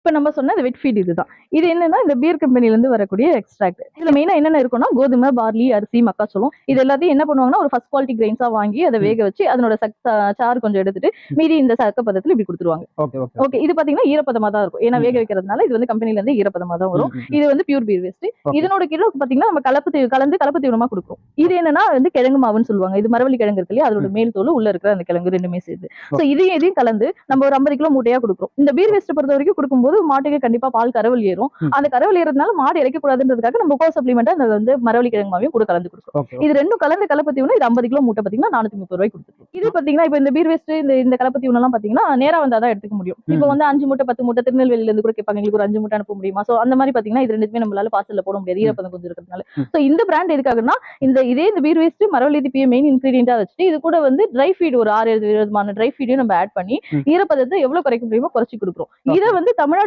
இப்ப நம்ம சொன்ன இந்த வெட் ஃபீட் இதுதான். இது என்னன்னா இந்த பீர் கம்பெனில இருந்து வரக்கூடிய எக்ஸ்ட்ராக்ட். இதுல மெயினா என்னென்ன இருக்கும்னா கோதுமை, பார்லி, அரிசி, மக்காச்சோளம் இது எல்லாத்தையும் என்ன பண்ணுவாங்கன்னா ஒரு ஃபர்ஸ்ட் குவாலிட்டி கிரெயின்ஸா வாங்கி அதை வேக வச்சு அதனோட சாறு கொஞ்சம் எடுத்துட்டு மீதி இந்த சக்க பதத்துல இப்படி கொடுத்துருவாங்க. ஓகே, இது பாத்தீங்கன்னா ஈரப்பதமா தான் இருக்கும். ஏன்னா வேக வைக்கிறதுனால இது வந்து கம்பெனில இருந்து ஈரப்பதமா தான் வரும். இது வந்து பியூர் பீர் வேஸ்ட். இதனோட கிலோ பாத்தீங்கன்னா நம்ம கலப்பு தீவனமா கொடுக்கும். இது என்னன்னா வந்து கிழங்கு மாவுன்னு சொல்லுவாங்க. இது மரவள்ளி கிழங்கு இருக்கு இல்லையா, அதோட மேல் தோல் உள்ள இருக்கிற அந்த கிழங்கு ரெண்டுமே சேர்த்து சோ இதையும் கலந்து நம்ம ஒரு 50 கிலோ மூட்டையா கொடுக்குறோம். இந்த பீர் வேஸ்ட் பொறுத்த வரைக்கும் கொடுக்கும்போது மாட்டுக்கு கண்டிப்பா பால் கறவல் ஏறும். அந்த கறவல் ஏறதுனால மாடு இறைக்க கூடாதுன்றதுக்காக நம்ம கோ சப்ளிமெண்டா அந்த வந்து மரவள்ளி கிழங்கு மாவையும் கூட கலந்து கொடுக்குறோம். இது ரெண்டும் கலந்து கலப்பு தீவனம் இது 50 கிலோ மூட்டை பாத்தீங்கன்னா 430 ரூபாய் கொடுத்துருக்கோம். இது பாத்தீங்கன்னா இப்ப இந்த பீர் வேஸ்ட் இந்த கலப்பு தீவனம் எல்லாம் பாத்தீங்கன்னா நேரா வந்தாதான் எடுத்துக்க முடியும். இப்போ வந்து 5 மூட்டை 10 மூட்டை திருநெல்வேலியில இருந்து கூட கேட்பாங்க, எங்களுக்கு ஒரு 5 மூட்டை அனுப்ப முடியுமா? சோ அந்த மாதிரி பாத்தீங்கன்னா இது ரெண்டுமே நம்மளால பார்சல்ல போட முடியாது, ஈரப்பதம் கொஞ்சம் இருக்கிறதுனால. சோ இந்த பிராண்ட் எதுக்காகனா இந்த பீர் வேஸ்ட் மரவள்ளி திப்பியை மெயின் இன்கிரீடியன்டா வச்சுட்டு இது கூட வந்து ட்ரை ஃபீட் ஒரு 6 விதமான ட்ரை ஃபீடையும் நம்ம ஆட் பண்ணி ஈரப்பதத்தை எவ்வளவு குறைக்க முடியுமோ குறைச்சி கொடுக்குறோம். இதை வந்து தமிழ்நாடு